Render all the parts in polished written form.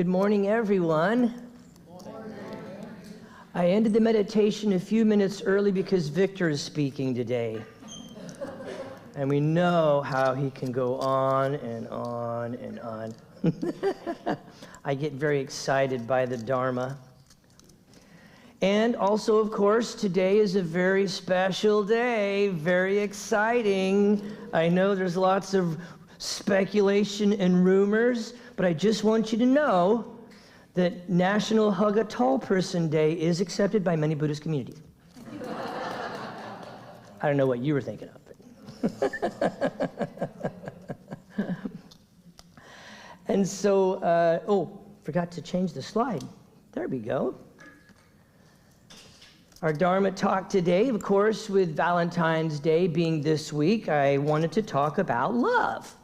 Good morning, everyone. I ended the meditation a few minutes early because Victor is speaking today. And we know how he can go on and on and on. I get very excited by the Dharma. And also, of course, today is a very special day, very exciting. I know there's lots of speculation and rumors, but I just want you to know that National Hug a Tall Person Day is accepted by many Buddhist communities. I don't know what you were thinking of. But and so, forgot to change the slide. There we go. Our Dharma Talk today, of course, with Valentine's Day being this week, I wanted to talk about love.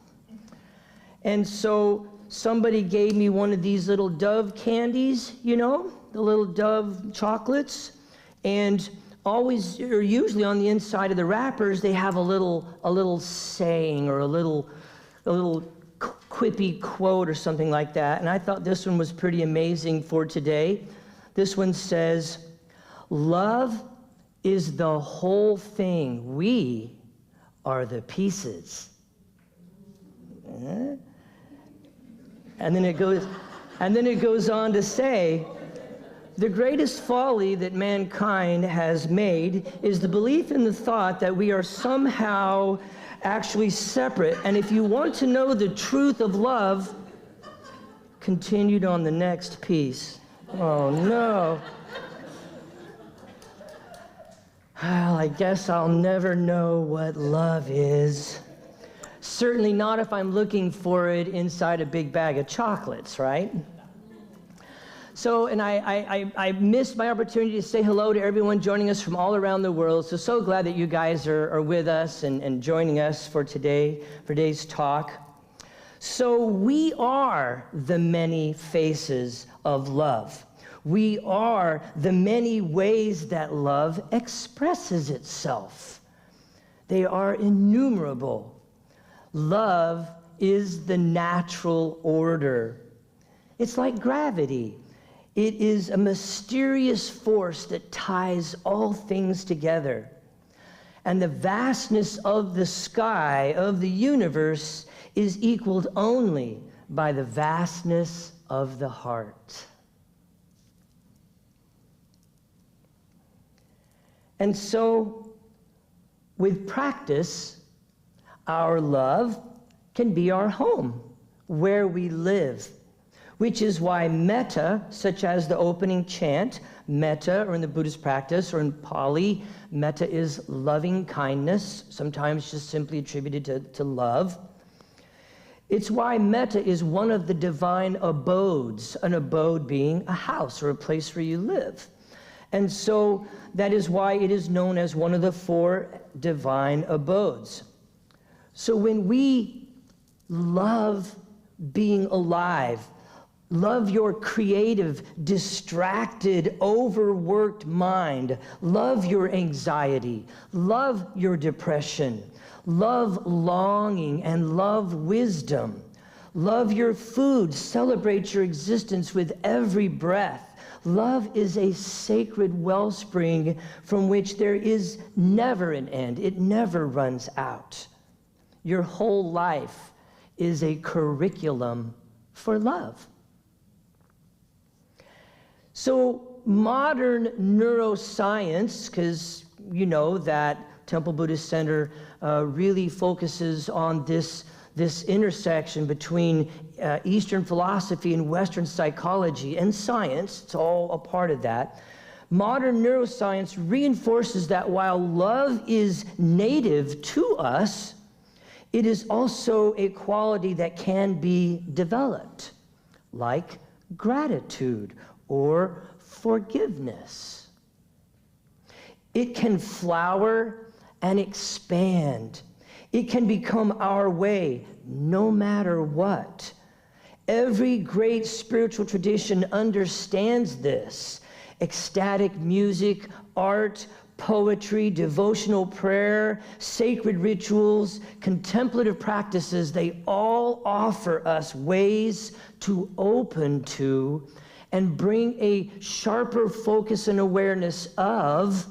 And so somebody gave me one of these little Dove candies, you know, the little Dove chocolates. And always, or usually on the inside of the wrappers, they have a little saying or a little quippy quote or something like that. And I thought this one was pretty amazing for today. This one says, "Love is the whole thing. We are the pieces." And then it goes on to say, "The greatest folly that mankind has made is the belief in the thought that we are somehow actually separate. And if you want to know the truth of love," continued on the next piece. Oh no. Well, I guess I'll never know what love is. Certainly not if I'm looking for it inside a big bag of chocolates, right? So, and I missed my opportunity to say hello to everyone joining us from all around the world. So glad that you guys are with us and joining us for today's talk. So we are the many faces of love. We are the many ways that love expresses itself. They are innumerable. Love is the natural order. It's like gravity. It is a mysterious force that ties all things together. And the vastness of the sky, of the universe, is equaled only by the vastness of the heart. And so, with practice, our love can be our home, where we live, which is why metta, such as the opening chant, metta, or in the Buddhist practice, or in Pali, metta is loving kindness, sometimes just simply attributed to love. It's why metta is one of the divine abodes, an abode being a house or a place where you live. And so that is why it is known as one of the four divine abodes. So when we love being alive, love your creative, distracted, overworked mind, love your anxiety, love your depression, love longing, and love wisdom, love your food, celebrate your existence with every breath. Love is a sacred wellspring from which there is never an end. It never runs out. Your whole life is a curriculum for love. So modern neuroscience, because you know that Temple Buddhist Center really focuses on this intersection between Eastern philosophy and Western psychology and science. It's all a part of that. Modern neuroscience reinforces that while love is native to us, it is also a quality that can be developed, like gratitude or forgiveness. It can flower and expand. It can become our way, no matter what. Every great spiritual tradition understands this. Ecstatic music, art, poetry, devotional prayer, sacred rituals, contemplative practices, they all offer us ways to open to and bring a sharper focus and awareness of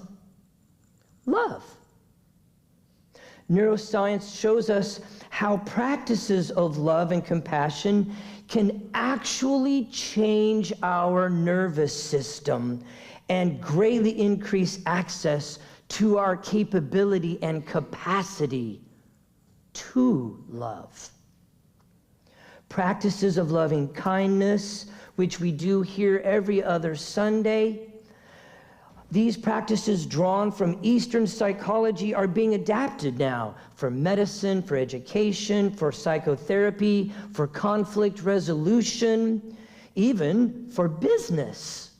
love. Neuroscience shows us how practices of love and compassion can actually change our nervous system and greatly increase access to our capability and capacity to love. Practices of loving kindness, which we do here every other Sunday. These practices drawn from Eastern psychology are being adapted now for medicine, for education, for psychotherapy, for conflict resolution, even for business.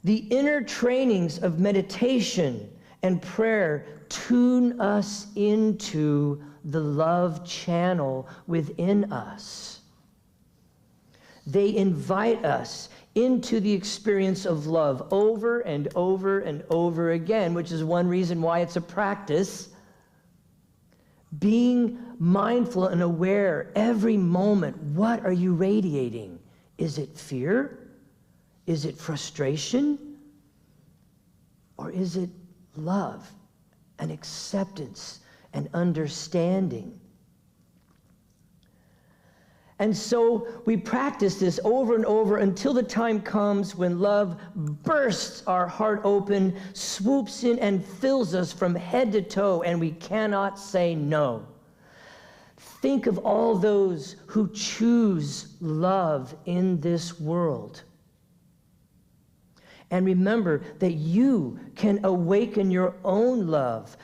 The inner trainings of meditation and prayer tune us into the love channel within us. They invite us into the experience of love over and over and over again, which is one reason why it's a practice. Being mindful and aware every moment, what are you radiating? Is it fear? Is it frustration? Or is it love and acceptance and understanding? And so we practice this over and over until the time comes when love bursts our heart open, swoops in and fills us from head to toe, and we cannot say no. Think of all those who choose love in this world. And remember that you can awaken your own love.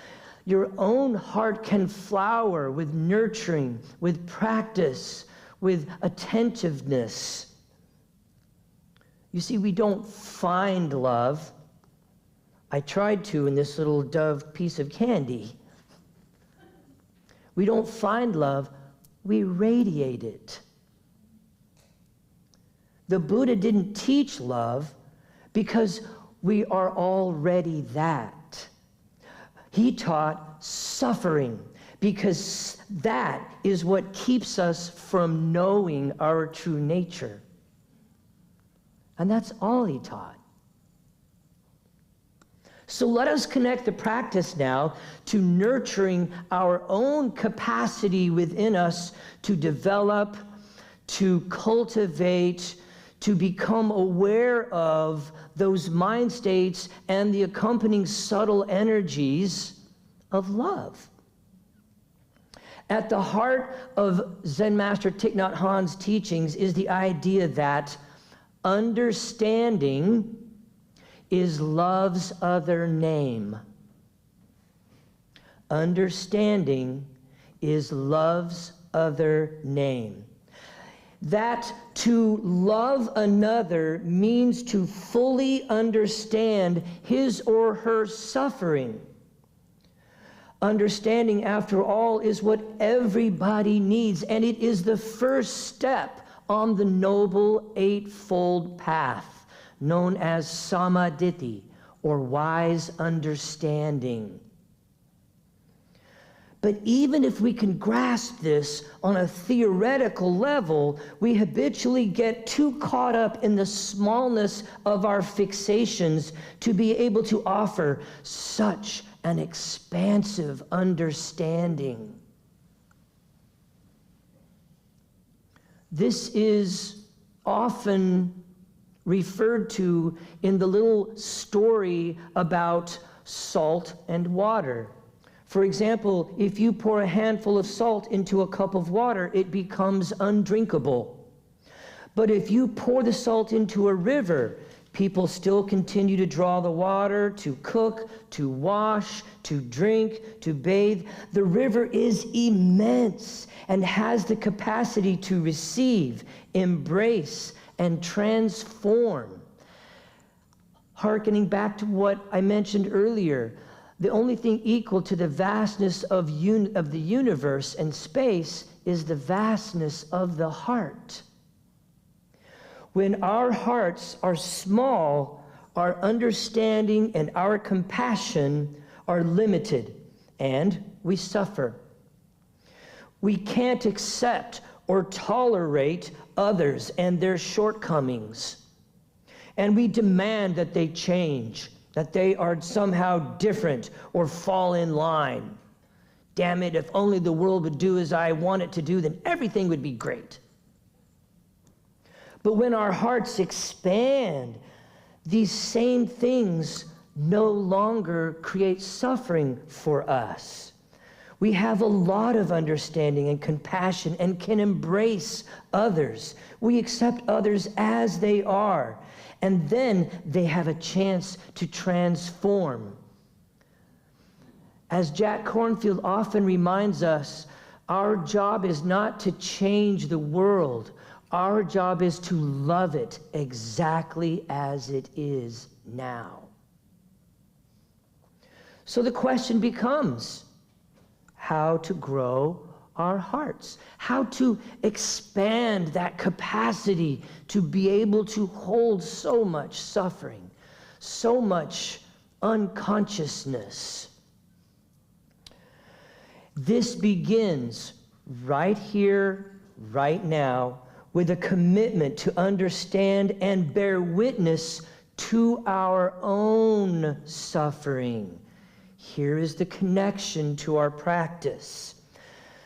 Your own heart can flower with nurturing, with practice, with attentiveness. You see, we don't find love. I tried to in this little dove piece of candy. We don't find love, we radiate it. The Buddha didn't teach love because we are already that. He taught suffering, because that is what keeps us from knowing our true nature. And that's all he taught. So let us connect the practice now to nurturing our own capacity within us to develop, to cultivate, to become aware of those mind states and the accompanying subtle energies of love. At the heart of Zen Master Thich Nhat Hanh's teachings is the idea that understanding is love's other name. Understanding is love's other name. That to love another means to fully understand his or her suffering. Understanding, after all, is what everybody needs, and it is the first step on the noble eightfold path, known as samadhi, or wise understanding. But even if we can grasp this on a theoretical level, we habitually get too caught up in the smallness of our fixations to be able to offer such an expansive understanding. This is often referred to in the little story about salt and water. For example, if you pour a handful of salt into a cup of water, it becomes undrinkable. But if you pour the salt into a river, people still continue to draw the water, to cook, to wash, to drink, to bathe. The river is immense and has the capacity to receive, embrace, and transform. Hearkening back to what I mentioned earlier, the only thing equal to the vastness of the universe and space is the vastness of the heart. When our hearts are small, our understanding and our compassion are limited, and we suffer. We can't accept or tolerate others and their shortcomings, and we demand that they change, that they are somehow different or fall in line. Damn it, if only the world would do as I want it to do, then everything would be great. But when our hearts expand, these same things no longer create suffering for us. We have a lot of understanding and compassion and can embrace others. We accept others as they are, and then they have a chance to transform. As Jack Kornfield often reminds us, our job is not to change the world. Our job is to love it exactly as it is now. So the question becomes how to grow our hearts, how to expand that capacity to be able to hold so much suffering, so much unconsciousness. This begins right here, right now, with a commitment to understand and bear witness to our own suffering. Here is the connection to our practice.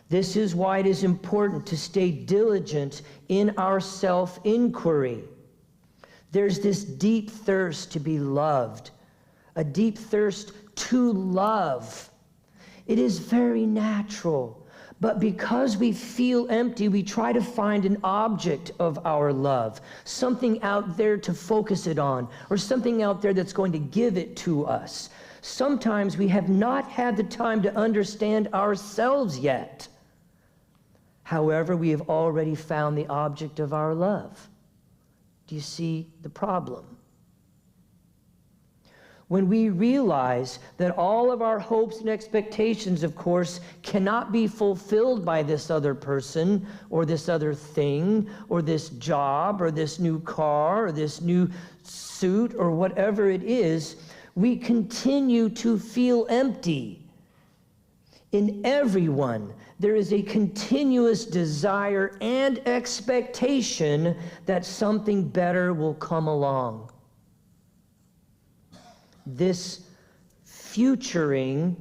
This is why it is important to stay diligent in our self-inquiry. There's this deep thirst to be loved, a deep thirst to love. It is very natural, but because we feel empty, we try to find an object of our love, something out there to focus it on, or something out there that's going to give it to us. Sometimes we have not had the time to understand ourselves yet. However, we have already found the object of our love. Do you see the problem? When we realize that all of our hopes and expectations, of course, cannot be fulfilled by this other person or this other thing or this job or this new car or this new suit or whatever it is, we continue to feel empty. In everyone, there is a continuous desire and expectation that something better will come along. This futuring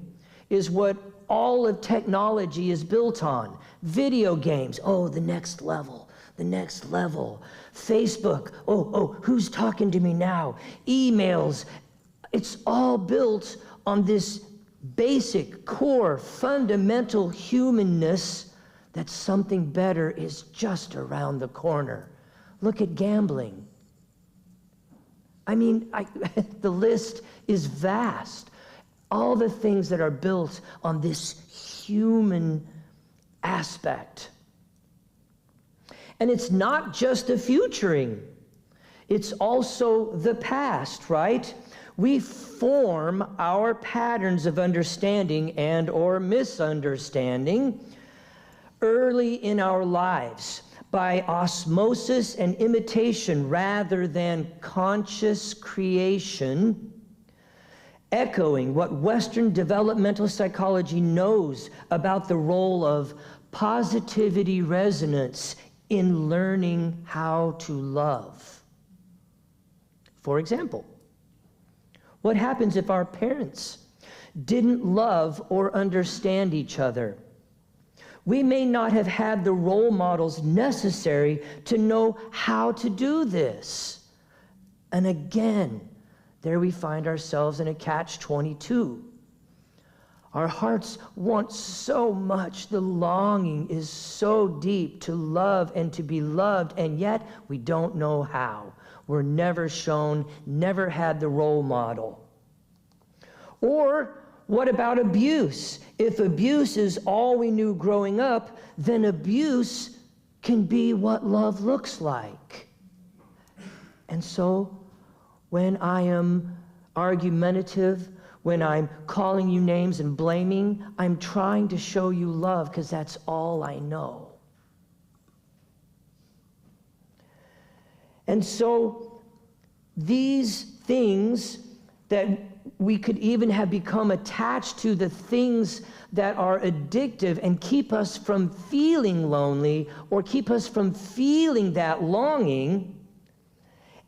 is what all of technology is built on. Video games, oh, the next level, the next level. Facebook, oh, who's talking to me now? Emails, it's all built on this basic, core, fundamental humanness that something better is just around the corner. Look at gambling. I mean, the list is vast. All the things that are built on this human aspect. And it's not just the futuring. It's also the past, right? We form our patterns of understanding and or misunderstanding early in our lives, by osmosis and imitation rather than conscious creation, echoing what Western developmental psychology knows about the role of positivity resonance in learning how to love. For example, what happens if our parents didn't love or understand each other? We may not have had the role models necessary to know how to do this. And again, there we find ourselves in a catch-22. Our hearts want so much. The longing is so deep to love and to be loved, and yet we don't know how. We're never shown, never had the role model. Or what about abuse? If abuse is all we knew growing up, then abuse can be what love looks like. And so, when I am argumentative, when I'm calling you names and blaming, I'm trying to show you love because that's all I know. And so, these things that we could even have become attached to, the things that are addictive and keep us from feeling lonely or keep us from feeling that longing,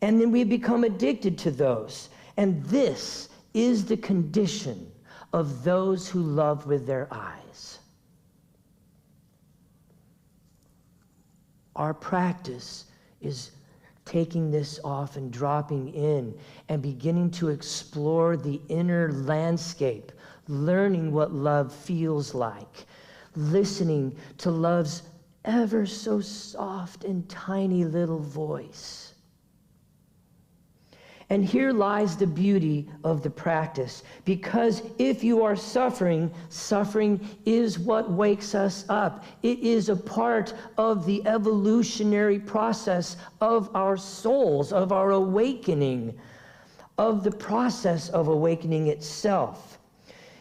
and then we become addicted to those. And this is the condition of those who love with their eyes. Our practice is taking this off and dropping in and beginning to explore the inner landscape, learning what love feels like, listening to love's ever so soft and tiny little voice. And here lies the beauty of the practice, because if you are suffering, suffering is what wakes us up. It is a part of the evolutionary process of our souls, of our awakening, of the process of awakening itself.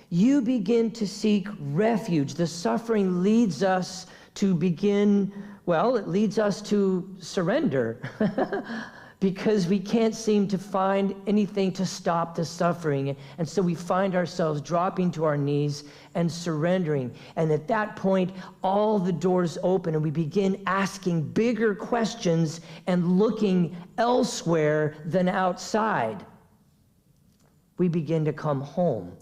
You begin to seek refuge. The suffering leads us to begin, well, it leads us to surrender. Because we can't seem to find anything to stop the suffering. And so we find ourselves dropping to our knees and surrendering. And at that point, all the doors open and we begin asking bigger questions and looking elsewhere than outside. We begin to come home.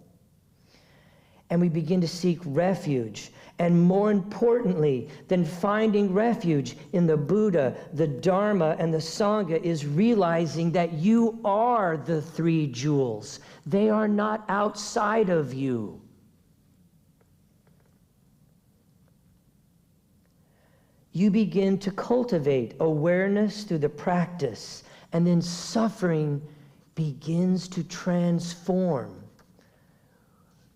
And we begin to seek refuge. And more importantly than finding refuge in the Buddha, the Dharma, and the Sangha is realizing that you are the three jewels. They are not outside of you. You begin to cultivate awareness through the practice, and then suffering begins to transform.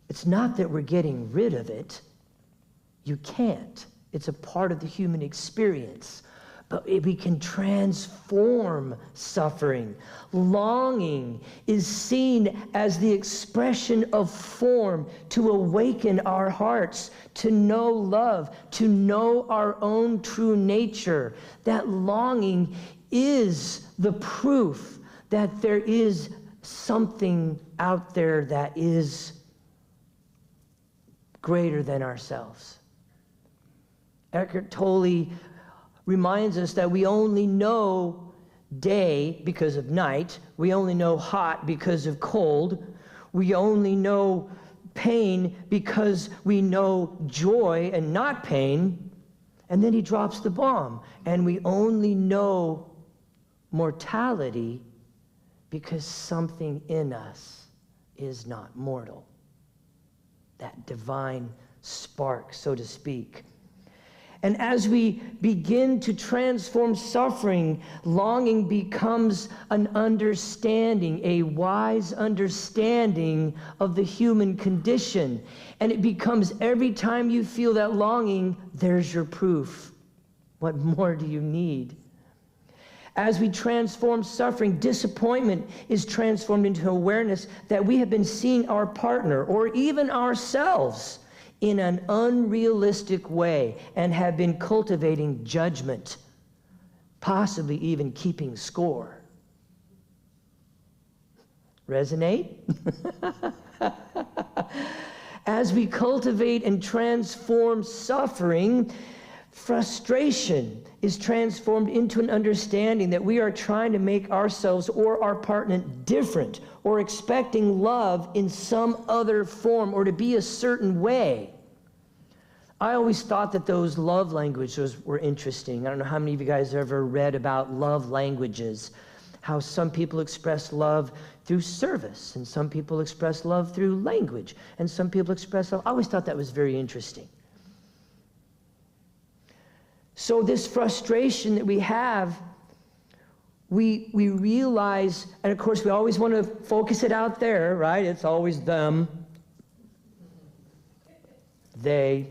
It's not that we're getting rid of it. You can't. It's a part of the human experience. But we can transform suffering. Longing is seen as the expression of form to awaken our hearts, to know love, to know our own true nature. That longing is the proof that there is something out there that is greater than ourselves. Eckhart Tolle reminds us that we only know day because of night. We only know hot because of cold. We only know pain because we know joy and not pain. And then he drops the bomb. And we only know mortality because something in us is not mortal. That divine spark, so to speak. And as we begin to transform suffering, longing becomes an understanding, a wise understanding of the human condition. And it becomes every time you feel that longing, there's your proof. What more do you need? As we transform suffering, disappointment is transformed into awareness that we have been seeing our partner or even ourselves in an unrealistic way and have been cultivating judgment, possibly even keeping score. Resonate? As we cultivate and transform suffering, frustration is transformed into an understanding that we are trying to make ourselves or our partner different, or expecting love in some other form or to be a certain way. I always thought that those love languages were interesting. I don't know how many of you guys have ever read about love languages, how some people express love through service, and some people express love through language, and some people express love. I always thought that was very interesting. So this frustration that we have, we realize, and of course we always want to focus it out there, right? It's always them, they're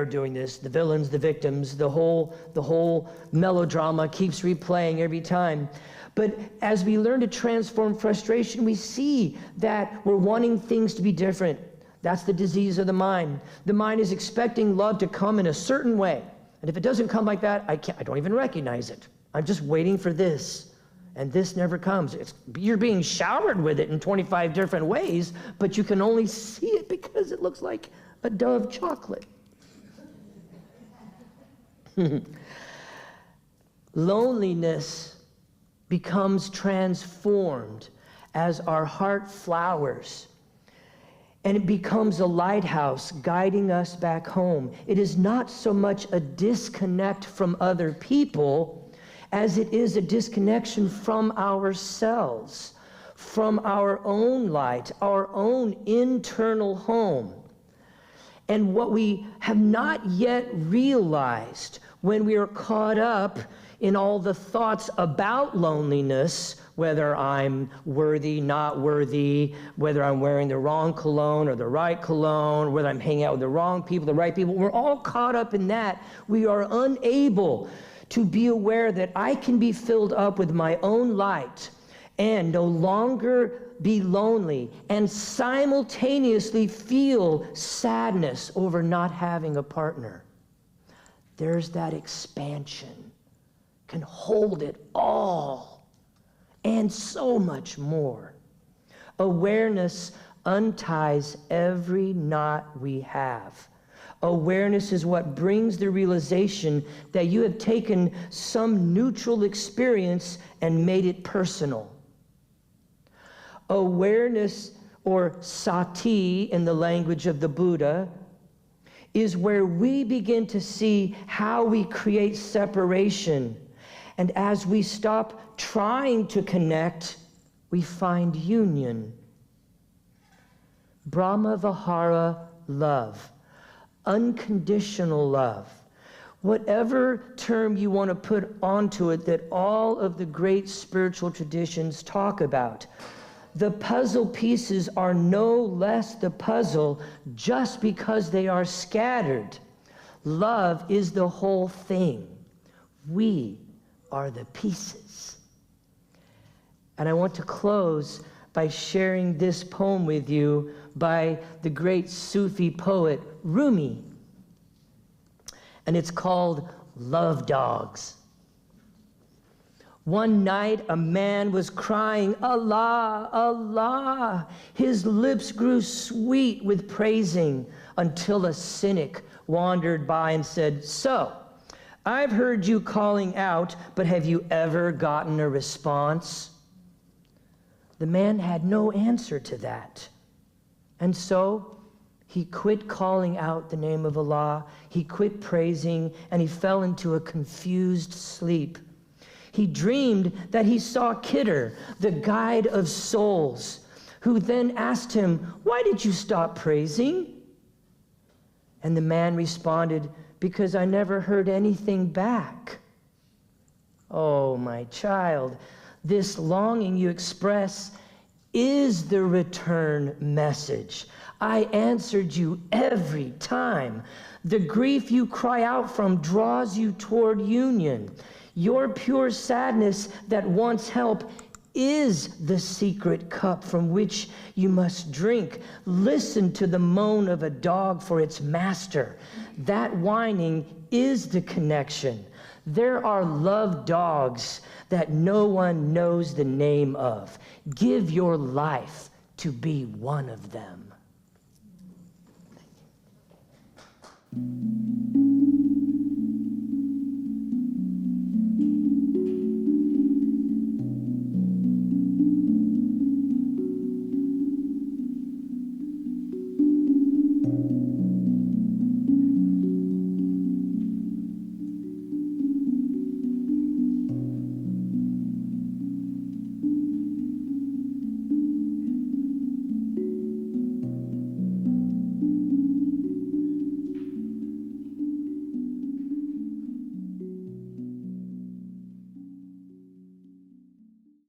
doing this, the villains, the victims, the whole melodrama keeps replaying every time. But as we learn to transform frustration, we see that we're wanting things to be different. That's the disease of the mind. The mind is expecting love to come in a certain way. And if it doesn't come like that, I don't even recognize it. I'm just waiting for this. and this never comes. You're being showered with it in 25 different ways, but you can only see it because it looks like a Dove chocolate. Loneliness becomes transformed as our heart flowers, and it becomes a lighthouse guiding us back home. It is not so much a disconnect from other people as it is a disconnection from ourselves, from our own light, our own internal home. And what we have not yet realized when we are caught up in all the thoughts about loneliness, whether I'm worthy, not worthy, whether I'm wearing the wrong cologne or the right cologne, whether I'm hanging out with the wrong people, the right people, we're all caught up in that. We are unable to be aware that I can be filled up with my own light and no longer be lonely and simultaneously feel sadness over not having a partner. There's that expansion, can hold it all and so much more. Awareness unties every knot we have. Awareness is what brings the realization that you have taken some neutral experience and made it personal. Awareness, or sati in the language of the Buddha, is where we begin to see how we create separation. And as we stop trying to connect, we find union. Brahma Vihara love, unconditional love, whatever term you want to put onto it that all of the great spiritual traditions talk about. The puzzle pieces are no less the puzzle just because they are scattered. Love is the whole thing. We are the pieces. And I want to close by sharing this poem with you by the great Sufi poet Rumi. And it's called Love Dogs. One night a man was crying, Allah, Allah. His lips grew sweet with praising until a cynic wandered by and said, so, I've heard you calling out, but have you ever gotten a response? The man had no answer to that. And so he quit calling out the name of Allah, he quit praising, and he fell into a confused sleep. He dreamed that he saw Kidder, the guide of souls, who then asked him, why did you stop praising? And the man responded, because I never heard anything back. Oh, my child, this longing you express is the return message. I answered you every time. The grief you cry out from draws you toward union. Your pure sadness that wants help is the secret cup from which you must drink. Listen to the moan of a dog for its master. That whining is the connection. There are love dogs that no one knows the name of. Give your life to be one of them.